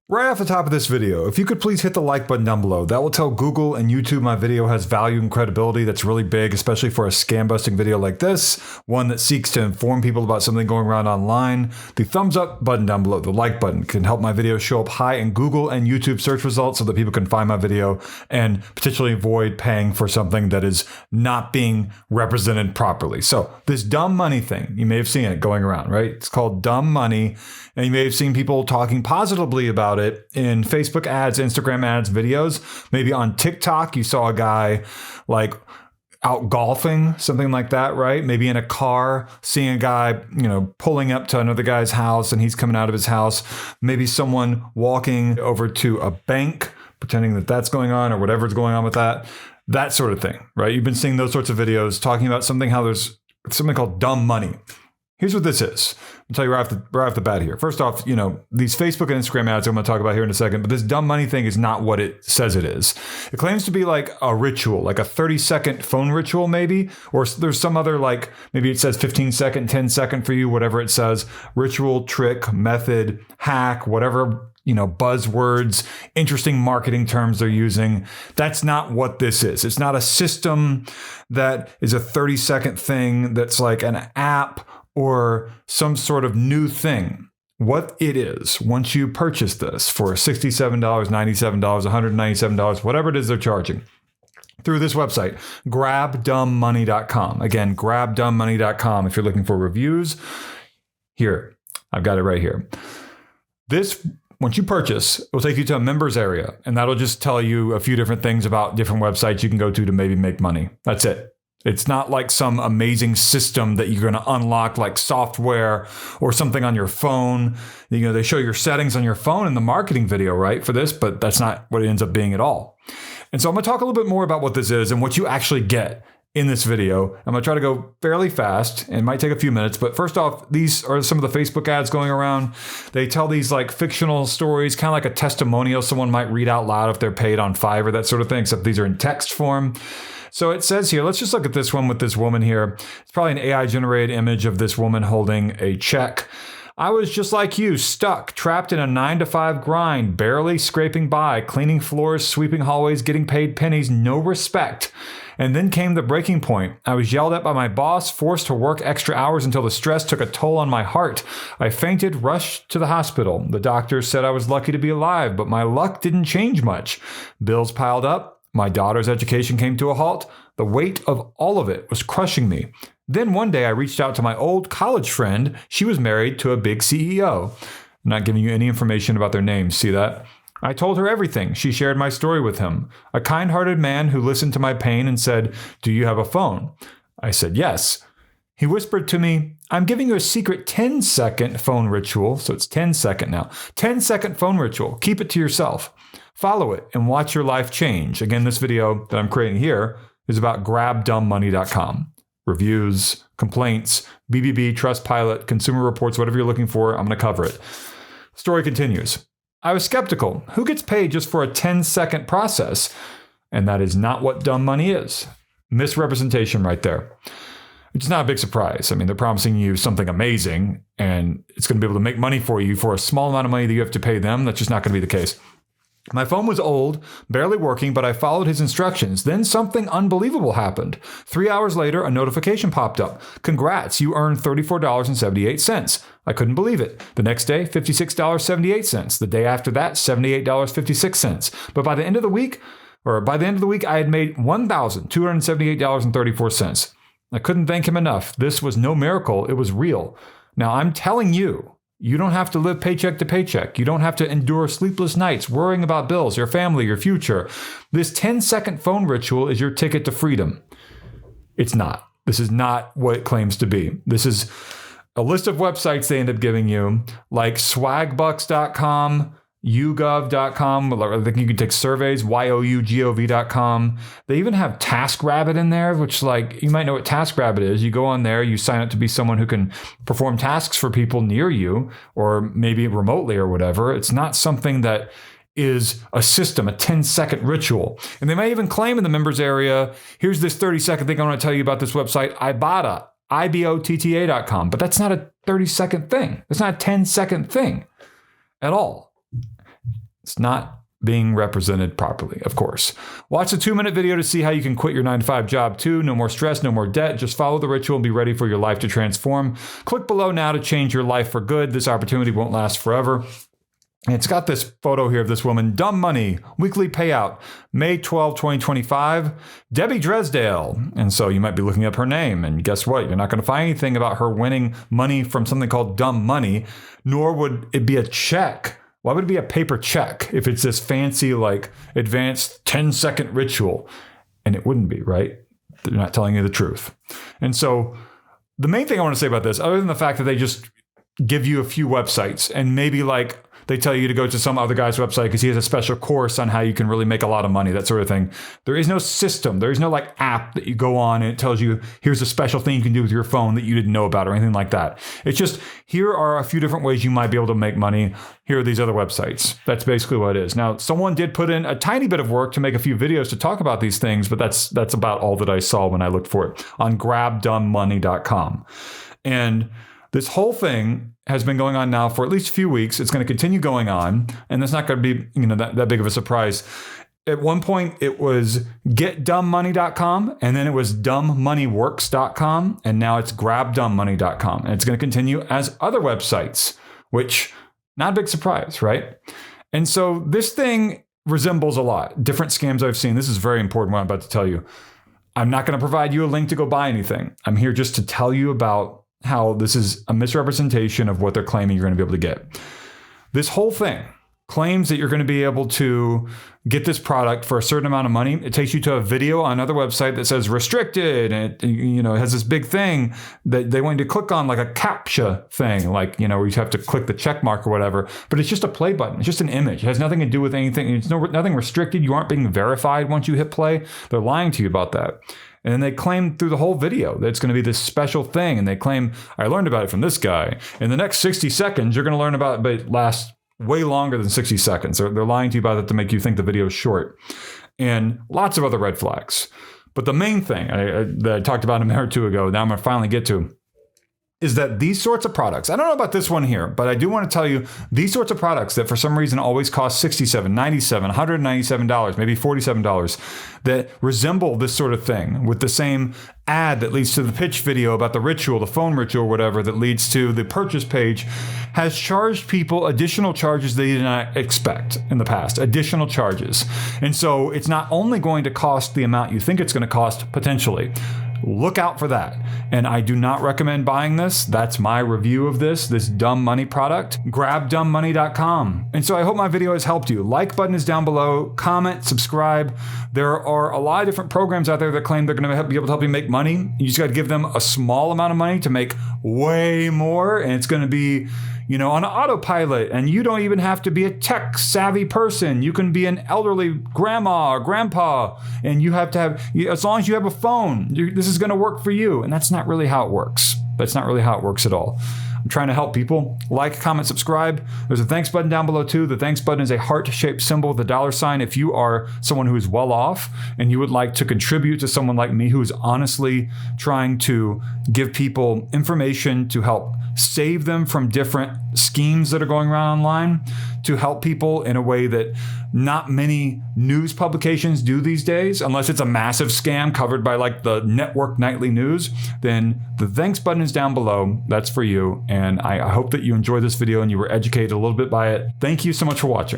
Right off the top of this video, if you could please hit the like button down below. That will tell Google and YouTube my video has value and credibility. That's really big, especially for a scam busting video like this, one that seeks to inform people about something going around online. The thumbs up button down below, the like button, can help my video show up high in Google and YouTube search results so that people can find my video and potentially avoid paying for something that is not being represented properly. So this dumb money thing, you may have seen it going around, right? It's called dumb money. And you may have seen people talking positively about it in Facebook ads, Instagram ads, videos. Maybe on TikTok, you saw a guy like out golfing, something like that, right? Maybe in a car, seeing a guy, pulling up to another guy's house and he's coming out of his house. Maybe someone walking over to a bank, pretending that that's going on or whatever's going on with that. That sort of thing, right? You've been seeing those sorts of videos talking about how there's something called dumb money. Here's what this is. I'll tell you right off the bat here. First off, these Facebook and Instagram ads I'm going to talk about here in a second, but this dumb money thing is not what it says it is. It claims to be like a ritual, like a 30-second phone ritual maybe, or there's some other maybe it says 15-second, 10-second for you, whatever it says, ritual, trick, method, hack, whatever, buzzwords, interesting marketing terms they're using. That's not what this is. It's not a system that is a 30-second thing that's like an app or some sort of new thing. What it is, once you purchase this for $67, $97, $197, whatever it is they're charging, through this website, grabdumbmoney.com. Again, grabdumbmoney.com if you're looking for reviews. Here, I've got it right here. This, once you purchase, it will take you to a members area, and that'll just tell you a few different things about different websites you can go to maybe make money. That's it. It's not like some amazing system that you're going to unlock like software or something on your phone. They show your settings on your phone in the marketing video, right, for this, but that's not what it ends up being at all. And so I'm going to talk a little bit more about what this is and what you actually get in this video. I'm going to try to go fairly fast. It might take a few minutes, but first off, these are some of the Facebook ads going around. They tell these like fictional stories, kind of like a testimonial someone might read out loud if they're paid on Fiverr, that sort of thing, except these are in text form. So it says here, let's just look at this one with this woman here. It's probably an AI generated image of this woman holding a check. I was just like you, stuck, trapped in a 9-to-5 grind, barely scraping by, cleaning floors, sweeping hallways, getting paid pennies, no respect. And then came the breaking point. I was yelled at by my boss, forced to work extra hours until the stress took a toll on my heart. I fainted, rushed to the hospital. The doctor said I was lucky to be alive, but my luck didn't change much. Bills piled up. My daughter's education came to a halt. The weight of all of it was crushing me. Then one day I reached out to my old college friend. She was married to a big CEO. I'm not giving you any information about their names. See that? I told her everything. She shared my story with him. A kind-hearted man who listened to my pain and said, "Do you have a phone?" I said, "Yes." He whispered to me, "I'm giving you a secret 10-second phone ritual." So it's 10-second now. 10-second phone ritual. Keep it to yourself. Follow it and watch your life change. Again, this video that I'm creating here is about grabdumbmoney.com. Reviews, complaints, BBB, Trustpilot, consumer reports, whatever you're looking for, I'm going to cover it. Story continues. I was skeptical. Who gets paid just for a 10-second process? And that is not what dumb money is. Misrepresentation right there. It's not a big surprise. I mean, they're promising you something amazing, and it's going to be able to make money for you for a small amount of money that you have to pay them. That's just not going to be the case. My phone was old, barely working, but I followed his instructions. Then something unbelievable happened. 3 hours later, a notification popped up. Congrats, you earned $34.78. I couldn't believe it. The next day, $56.78. The day after that, $78.56. But by the end of the week, I had made $1,278.34. I couldn't thank him enough. This was no miracle. It was real. Now, I'm telling you, you don't have to live paycheck to paycheck. You don't have to endure sleepless nights worrying about bills, your family, your future. This 10-second phone ritual is your ticket to freedom. It's not. This is not what it claims to be. This is a list of websites they end up giving you, like swagbucks.com, YouGov.com. I think you can take surveys, yougov.com. They even have TaskRabbit in there, which you might know what TaskRabbit is. You go on there, you sign up to be someone who can perform tasks for people near you or maybe remotely or whatever. It's not something that is a system, a 10-second ritual. And they may even claim in the members area, here's this 30-second thing I want to tell you about this website, Ibotta, IBOTTA.com. But that's not a 30-second thing. It's not a 10-second thing at all. It's not being represented properly, of course. Watch the 2-minute video to see how you can quit your 9-to-5 job too. No more stress, no more debt. Just follow the ritual and be ready for your life to transform. Click below now to change your life for good. This opportunity won't last forever. And it's got this photo here of this woman, Dumb Money, weekly payout, May 12, 2025, Debbie Dresdale. And so you might be looking up her name, and guess what? You're not going to find anything about her winning money from something called Dumb Money, nor would it be a check. Why would it be a paper check if it's this fancy, like, advanced 10-second ritual? And it wouldn't be, right? They're not telling you the truth. And so the main thing I want to say about this, other than the fact that they just give you a few websites and maybe like they tell you to go to some other guy's website because he has a special course on how you can really make a lot of money, that sort of thing. There is no system. There is no like app that you go on and it tells you, here's a special thing you can do with your phone that you didn't know about or anything like that. It's just, here are a few different ways you might be able to make money. Here are these other websites. That's basically what it is. Now, someone did put in a tiny bit of work to make a few videos to talk about these things, but that's about all that I saw when I looked for it on grabdumbmoney.com. And this whole thing has been going on now for at least a few weeks. It's going to continue going on, and that's not going to be, that big of a surprise. At one point, it was getdumbmoney.com, and then it was dumbmoneyworks.com, and now it's grabdumbmoney.com. And it's going to continue as other websites, which, not a big surprise, right? And so this thing resembles a lot. Different scams I've seen. This is very important what I'm about to tell you. I'm not going to provide you a link to go buy anything. I'm here just to tell you about how this is a misrepresentation of what they're claiming you're going to be able to get. This whole thing claims that you're going to be able to get this product for a certain amount of money. It takes you to a video on another website that says restricted, and it has this big thing that they want you to click on, like a CAPTCHA thing, like, where you have to click the check mark or whatever, but it's just a play button. It's just an image. It has nothing to do with anything. It's nothing restricted. You aren't being verified once you hit play. They're lying to you about that. And then they claim through the whole video that it's going to be this special thing. And they claim, I learned about it from this guy. In the next 60 seconds, you're going to learn about it, but it lasts way longer than 60 seconds. They're lying to you about it to make you think the video is short. And lots of other red flags. But the main thing that I talked about a minute or two ago, now I'm going to finally get to, is that these sorts of products, I don't know about this one here, but I do want to tell you these sorts of products that for some reason always cost $67, $97, $197, maybe $47, that resemble this sort of thing with the same ad that leads to the pitch video about the ritual, the phone ritual, or whatever, that leads to the purchase page, has charged people additional charges they did not expect in the past, additional charges. And so it's not only going to cost the amount you think it's going to cost potentially. Look out for that. And I do not recommend buying this. That's my review of this Dumb Money product. GrabDumbMoney.com. And so I hope my video has helped you. Like button is down below. Comment, subscribe. There are a lot of different programs out there that claim they're going to be able to help you make money. You just got to give them a small amount of money to make way more. And it's going to be, on autopilot, and you don't even have to be a tech savvy person. You can be an elderly grandma or grandpa, and you have to have, as long as you have a phone, this is going to work for you. And that's not really how it works. That's not really how it works at all. I'm trying to help people. Like, comment, subscribe. There's a thanks button down below too. The thanks button is a heart-shaped symbol with a $sign. If you are someone who is well off and you would like to contribute to someone like me who is honestly trying to give people information to help save them from different schemes that are going around online, to help people in a way that not many news publications do these days, unless it's a massive scam covered by like the network nightly news, then the thanks button is down below. That's for you. And I hope that you enjoyed this video and you were educated a little bit by it. Thank you so much for watching.